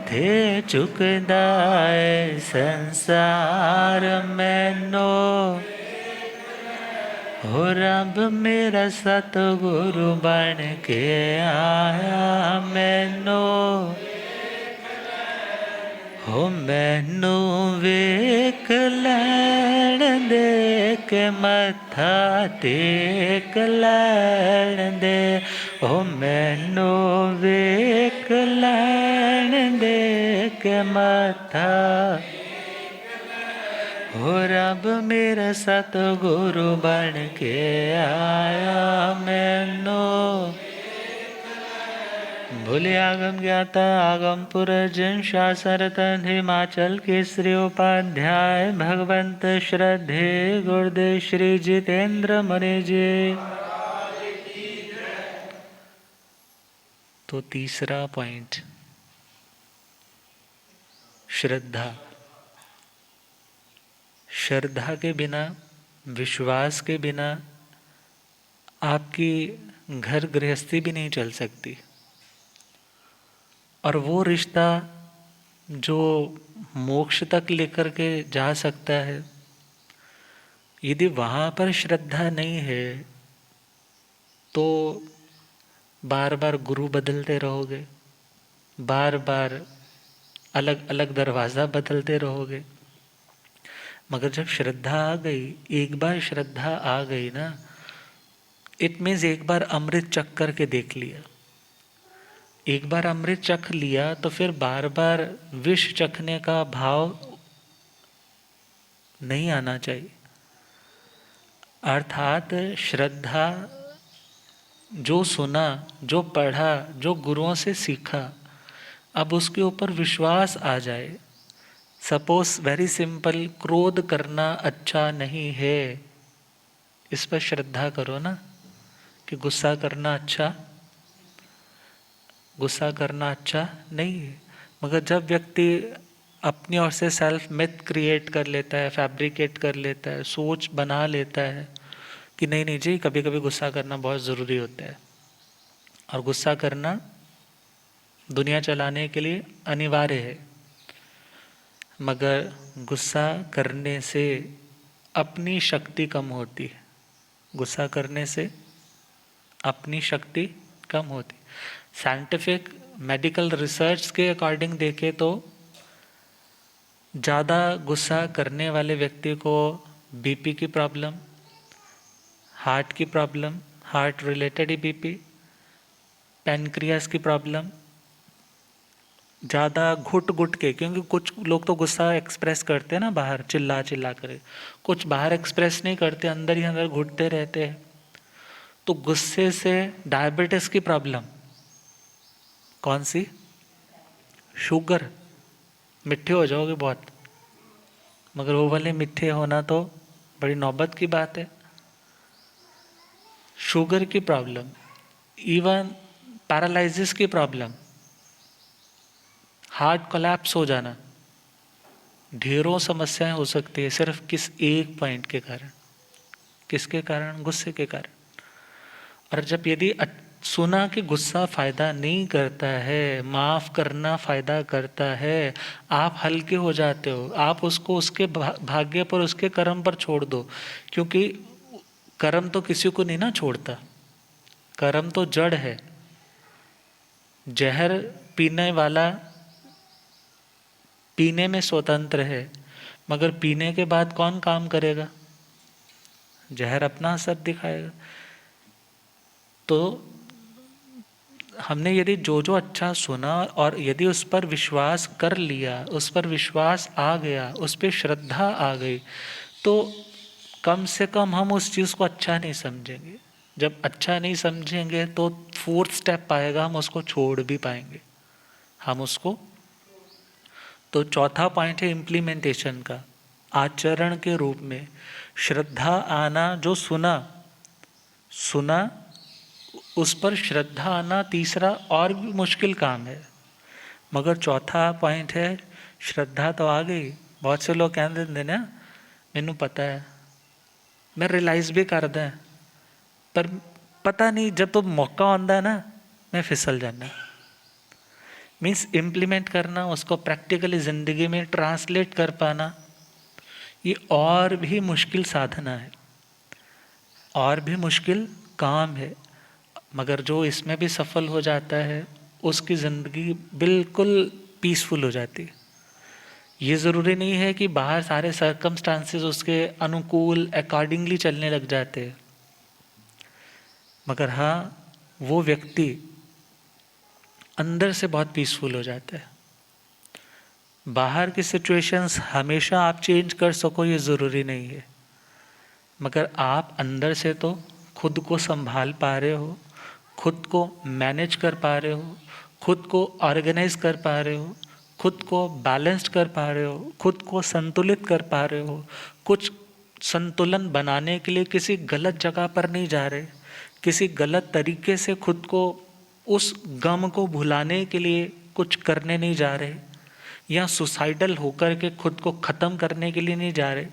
थे झुकदा है संसार मैनो। हो रब मेरा सतगुरु बन के आया मैनू, हो मैनू वेख लैण दे के मत्था टेक लैण दे, हो मैनू वेख लैण दे के मत्था। हो रब मेरा सतगुरु बन के आया मैनू। भूले आगम ज्ञाता आगम पुरजन शासरतन हिमाचल केसरी उपाध्याय भगवंत श्रद्धे गुरुदेव श्री जितेंद्र मुनि जी। तो तीसरा पॉइंट, श्रद्धा। श्रद्धा के बिना, विश्वास के बिना आपकी घर गृहस्थी भी नहीं चल सकती। और वो रिश्ता जो मोक्ष तक लेकर के जा सकता है, यदि वहाँ पर श्रद्धा नहीं है तो बार बार गुरु बदलते रहोगे, बार बार अलग अलग दरवाज़ा बदलते रहोगे। मगर जब श्रद्धा आ गई, एक बार श्रद्धा आ गई ना, इट मीन्स एक बार अमृत चख करके देख लिया। एक बार अमृत चख लिया तो फिर बार बार विष चखने का भाव नहीं आना चाहिए। अर्थात श्रद्धा, जो सुना, जो पढ़ा, जो गुरुओं से सीखा, अब उसके ऊपर विश्वास आ जाए। सपोज वेरी सिंपल, क्रोध करना अच्छा नहीं है, इस पर श्रद्धा करो ना कि गुस्सा करना अच्छा। गुस्सा करना अच्छा नहीं है। मगर जब व्यक्ति अपनी ओर से सेल्फ मिथ क्रिएट कर लेता है, फैब्रिकेट कर लेता है, सोच बना लेता है कि नहीं नहीं जी, कभी कभी गुस्सा करना बहुत ज़रूरी होता है और गुस्सा करना दुनिया चलाने के लिए अनिवार्य है, मगर गुस्सा करने से अपनी शक्ति कम होती है। गुस्सा करने से अपनी शक्ति कम होती। साइंटिफिक मेडिकल रिसर्च के अकॉर्डिंग देखें तो ज़्यादा गुस्सा करने वाले व्यक्ति को बीपी की प्रॉब्लम, हार्ट की प्रॉब्लम, हार्ट रिलेटेड ही बीपी, पैनक्रियास की प्रॉब्लम, ज़्यादा घुट घुट के, क्योंकि कुछ लोग तो गुस्सा एक्सप्रेस करते हैं ना बाहर चिल्ला चिल्ला कर, कुछ बाहर एक्सप्रेस नहीं करते, अंदर ही अंदर घुटते रहते हैं। तो गुस्से से डायबिटीज़ की प्रॉब्लम, कौन सी, शुगर, मिठे हो जाओगे बहुत, मगर वो वाले मिठे होना तो बड़ी नौबत की बात है। शुगर की प्रॉब्लम, इवन पैरालिसिस की प्रॉब्लम, हार्ट कोलैप्स हो जाना, ढेरों समस्याएं हो सकती है सिर्फ किस एक पॉइंट के कारण। किसके कारण? गुस्से के कारण। और जब यदि सुना कि गुस्सा फायदा नहीं करता है, माफ करना फायदा करता है, आप हल्के हो जाते हो, आप उसको उसके भाग्य पर, उसके कर्म पर छोड़ दो, क्योंकि कर्म तो किसी को नहीं ना छोड़ता, कर्म तो जड़ है। जहर पीने वाला पीने में स्वतंत्र है, मगर पीने के बाद कौन काम करेगा? जहर अपना असर दिखाएगा। तो हमने यदि जो जो अच्छा सुना और यदि उस पर विश्वास कर लिया, उस पर विश्वास आ गया, उस पर श्रद्धा आ गई, तो कम से कम हम उस चीज़ को अच्छा नहीं समझेंगे। जब अच्छा नहीं समझेंगे तो फोर्थ स्टेप आएगा, हम उसको छोड़ भी पाएंगे, हम उसको। तो चौथा पॉइंट है इम्प्लीमेंटेशन का, आचरण के रूप में श्रद्धा आना। जो सुना उस पर श्रद्धा आना तीसरा और भी मुश्किल काम है, मगर चौथा पॉइंट है श्रद्धा तो आ गई। बहुत से लोग कहते हैं ना, मैनू पता है, मैं रियलाइज भी करदा है, पर पता नहीं जब तो मौका आता है ना, मैं फिसल जाना। मीन्स इम्प्लीमेंट करना, उसको प्रैक्टिकली ज़िंदगी में ट्रांसलेट कर पाना, ये और भी मुश्किल साधना है, और भी मुश्किल काम है। मगर जो इसमें भी सफल हो जाता है, उसकी ज़िंदगी बिल्कुल पीसफुल हो जाती है। ये ज़रूरी नहीं है कि बाहर सारे सर्कमस्टांसेस उसके अनुकूल अकॉर्डिंगली चलने लग जाते हैं, मगर हाँ, वो व्यक्ति अंदर से बहुत पीसफुल हो जाता है। बाहर की सिचुएशंस हमेशा आप चेंज कर सको ये ज़रूरी नहीं है, मगर आप अंदर से तो खुद को संभाल पा रहे हो, खुद को मैनेज कर पा रहे हो, खुद को ऑर्गेनाइज कर पा रहे हो, खुद को बैलेंस्ड कर पा रहे हो, खुद को संतुलित कर पा रहे हो। कुछ संतुलन बनाने के लिए किसी गलत जगह पर नहीं जा रहे, किसी गलत तरीके से खुद को, उस गम को भुलाने के लिए कुछ करने नहीं जा रहे, या सुसाइडल होकर के खुद को ख़त्म करने के लिए नहीं जा रहे।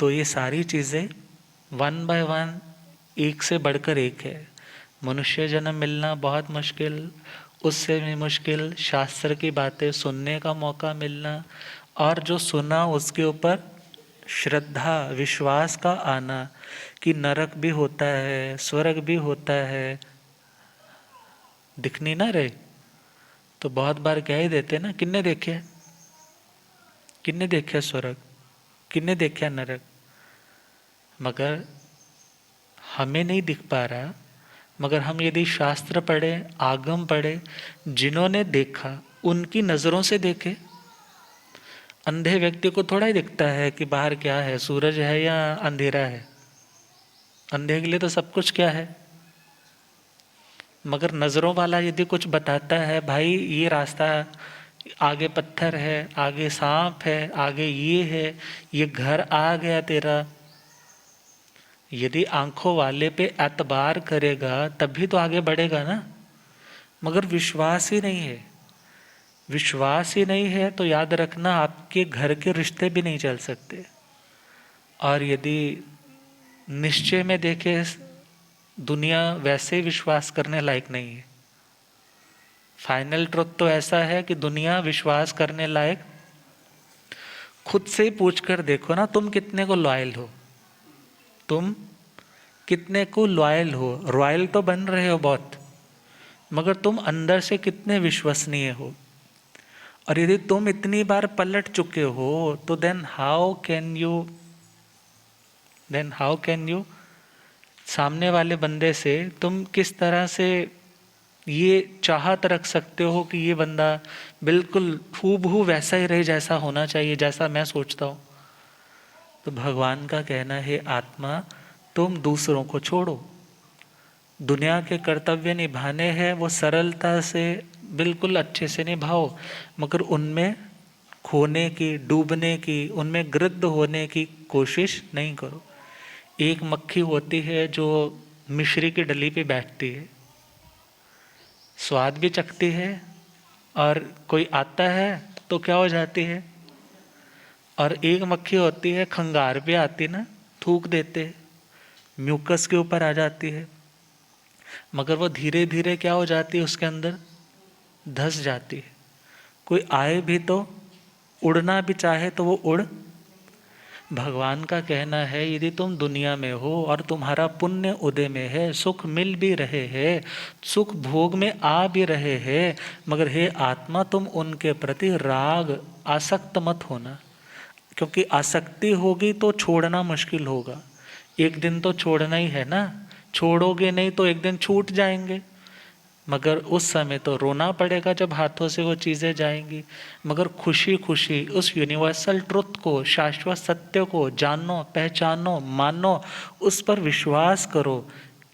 तो ये सारी चीज़ें वन बाय वन, एक से बढ़कर एक है। मनुष्य जन्म मिलना बहुत मुश्किल, उससे भी मुश्किल शास्त्र की बातें सुनने का मौका मिलना, और जो सुना उसके ऊपर श्रद्धा विश्वास का आना कि नरक भी होता है, स्वर्ग भी होता है। दिख नहीं ना रहे तो बहुत बार कह ही देते ना, किन्ने देखे, किन्ने देखे स्वर्ग, किन्ने देखा नरक, मगर हमें नहीं दिख पा रहा। मगर हम यदि शास्त्र पढ़े, आगम पढ़े, जिन्होंने देखा उनकी नज़रों से देखे। अंधे व्यक्ति को थोड़ा ही दिखता है कि बाहर क्या है, सूरज है या अंधेरा है। अंधे के लिए तो सब कुछ क्या है। मगर नज़रों वाला यदि कुछ बताता है, भाई ये रास्ता, आगे पत्थर है, आगे सांप है, आगे ये है, ये घर आ गया तेरा, यदि आंखों वाले पे एतबार करेगा तभी तो आगे बढ़ेगा ना। मगर विश्वास ही नहीं है। विश्वास ही नहीं है तो याद रखना आपके घर के रिश्ते भी नहीं चल सकते। और यदि निश्चय में देखें, दुनिया वैसे विश्वास करने लायक नहीं है। फाइनल ट्रुथ तो ऐसा है कि दुनिया विश्वास करने लायक, खुद से ही पूछ कर देखो ना, तुम कितने को लॉयल हो, तुम कितने को लॉयल हो। रॉयल तो बन रहे हो बहुत, मगर तुम अंदर से कितने विश्वसनीय हो। और यदि तुम इतनी बार पलट चुके हो तो देन हाउ कैन यू सामने वाले बंदे से तुम किस तरह से ये चाहत रख सकते हो कि ये बंदा बिल्कुल हूबहू वैसा ही रहे जैसा होना चाहिए, जैसा मैं सोचता हूँ। तो भगवान का कहना है, आत्मा तुम दूसरों को छोड़ो, दुनिया के कर्तव्य निभाने हैं वो सरलता से बिल्कुल अच्छे से निभाओ, मगर उनमें खोने की, डूबने की, उनमें गृद्ध होने की कोशिश नहीं करो। एक मक्खी होती है जो मिश्री की डली पे बैठती है, स्वाद भी चखती है, और कोई आता है तो क्या हो जाती है। और एक मक्खी होती है, खंगार पे आती ना, थूक देते, म्यूकस के ऊपर आ जाती है, मगर वो धीरे धीरे क्या हो जाती है, उसके अंदर धस जाती है। कोई आए भी तो, उड़ना भी चाहे तो वो उड़। भगवान का कहना है, यदि तुम दुनिया में हो और तुम्हारा पुण्य उदय में है, सुख मिल भी रहे हैं, सुख भोग में आ भी रहे हैं, मगर हे आत्मा तुम उनके प्रति राग आसक्त मत होना, क्योंकि आसक्ति होगी तो छोड़ना मुश्किल होगा। एक दिन तो छोड़ना ही है ना, छोड़ोगे नहीं तो एक दिन छूट जाएंगे, मगर उस समय तो रोना पड़ेगा जब हाथों से वो चीज़ें जाएंगी। मगर खुशी खुशी उस यूनिवर्सल ट्रुथ को, शाश्वत सत्य को जानो, पहचानो, मानो, उस पर विश्वास करो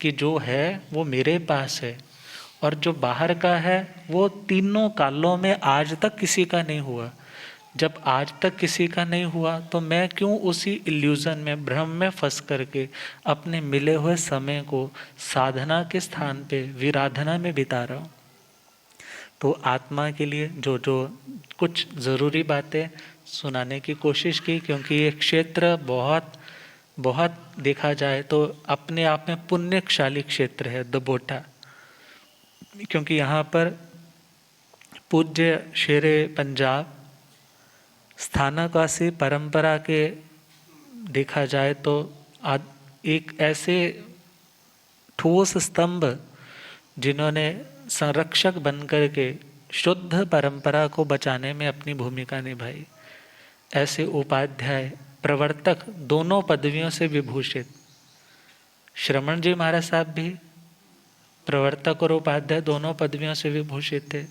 कि जो है वो मेरे पास है, और जो बाहर का है वो तीनों कालों में आज तक किसी का नहीं हुआ। जब आज तक किसी का नहीं हुआ तो मैं क्यों उसी इल्यूज़न में, भ्रम में फंस करके अपने मिले हुए समय को साधना के स्थान पे विराधना में बिता रहा हूँ। तो आत्मा के लिए जो जो कुछ ज़रूरी बातें सुनाने की कोशिश की, क्योंकि ये क्षेत्र बहुत बहुत देखा जाए तो अपने आप में पुण्यशाली क्षेत्र है दबोटा, क्योंकि यहाँ पर पूज्य शेरे पंजाब स्थानकवासी परंपरा के देखा जाए तो एक ऐसे ठोस स्तंभ जिन्होंने संरक्षक बनकर के शुद्ध परंपरा को बचाने में अपनी भूमिका निभाई, ऐसे उपाध्याय प्रवर्तक दोनों पदवियों से विभूषित श्रमण जी महाराज साहब भी प्रवर्तक और उपाध्याय दोनों पदवियों से विभूषित थे,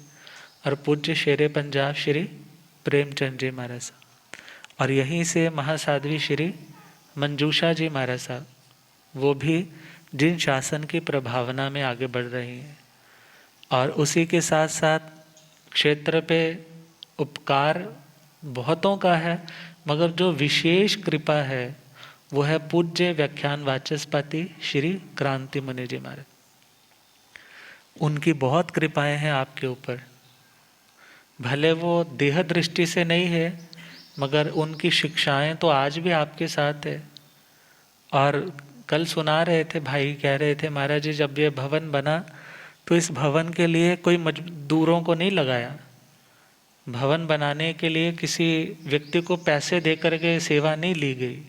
और पूज्य शेरे पंजाब श्री प्रेमचंद जी महाराज साहब, और यहीं से महासाध्वी श्री मंजूषा जी महाराज साहब, वो भी जिन शासन की प्रभावना में आगे बढ़ रही हैं। और उसी के साथ साथ क्षेत्र पे उपकार बहुतों का है, मगर जो विशेष कृपा है वो है पूज्य व्याख्यान वाचस्पति श्री क्रांति मुनि जी महाराज। उनकी बहुत कृपाएं हैं आपके ऊपर, भले वो देह दृष्टि से नहीं है, मगर उनकी शिक्षाएं तो आज भी आपके साथ है। और कल सुना रहे थे, भाई कह रहे थे, महाराज जी जब ये भवन बना तो इस भवन के लिए कोई मजदूरों को नहीं लगाया, भवन बनाने के लिए किसी व्यक्ति को पैसे दे करके सेवा नहीं ली गई,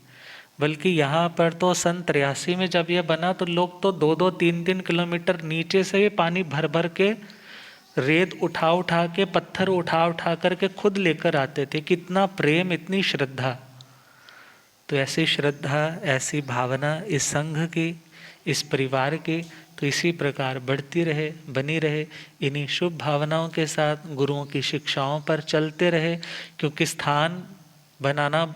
बल्कि यहाँ पर तो सन 83 में जब यह बना तो लोग तो 2-2, 3-3 किलोमीटर नीचे से ही पानी भर भर के, रेत उठा उठा के, पत्थर उठा उठा करके खुद लेकर आते थे। कितना प्रेम, इतनी श्रद्धा। तो ऐसी श्रद्धा, ऐसी भावना इस संघ की, इस परिवार की, तो इसी प्रकार बढ़ती रहे, बनी रहे। इन्हीं शुभ भावनाओं के साथ गुरुओं की शिक्षाओं पर चलते रहे, क्योंकि स्थान बनाना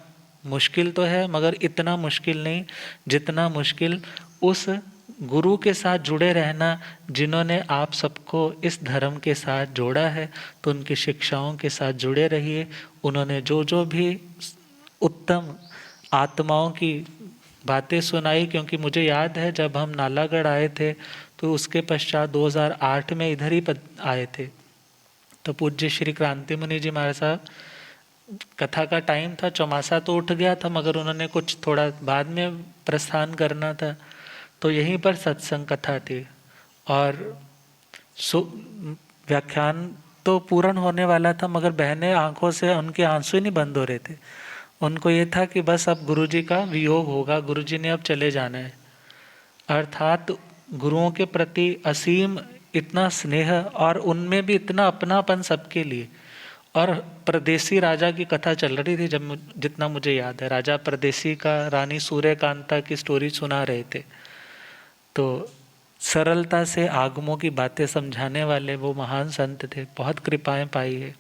मुश्किल तो है, मगर इतना मुश्किल नहीं जितना मुश्किल उस गुरु के साथ जुड़े रहना जिन्होंने आप सबको इस धर्म के साथ जोड़ा है। तो उनकी शिक्षाओं के साथ जुड़े रहिए। उन्होंने जो जो भी उत्तम आत्माओं की बातें सुनाई, क्योंकि मुझे याद है जब हम नालागढ़ आए थे तो उसके पश्चात 2008 में इधर ही आए थे। तो पूज्य श्री क्रांति मुनि जी महाराज साहब, कथा का टाइम था, चौमासा तो उठ गया था, मगर उन्होंने कुछ थोड़ा बाद में प्रस्थान करना था, तो यहीं पर सत्संग कथा थी। और व्याख्यान तो पूर्ण होने वाला था, मगर बहनें आंखों से उनके आंसू ही नहीं बंद हो रहे थे। उनको ये था कि बस अब गुरुजी का वियोग होगा, गुरुजी ने अब चले जाना है। अर्थात गुरुओं के प्रति असीम इतना स्नेह, और उनमें भी इतना अपनापन सबके लिए। और परदेसी राजा की कथा चल रही थी, जब जितना मुझे याद है, राजा परदेसी का रानी सूर्यकांता की स्टोरी सुना रहे थे। तो सरलता से आगमों की बातें समझाने वाले वो महान संत थे, बहुत कृपाएं पाई है।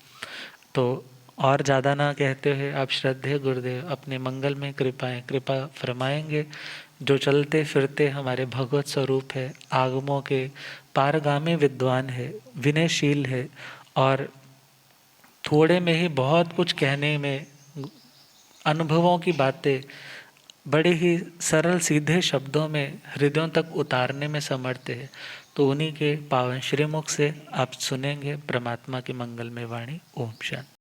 तो और ज़्यादा ना कहते हुए आप श्रद्धेय गुरुदेव अपने मंगल में कृपा फरमाएंगे। जो चलते फिरते हमारे भगवत स्वरूप है, आगमों के पारगामी विद्वान है, विनयशील है, और थोड़े में ही बहुत कुछ कहने में, अनुभवों की बातें बड़े ही सरल सीधे शब्दों में हृदयों तक उतारने में समर्थ है। तो उन्हीं के पावन श्रीमुख से आप सुनेंगे परमात्मा की मंगलमय वाणी। ओम शांति।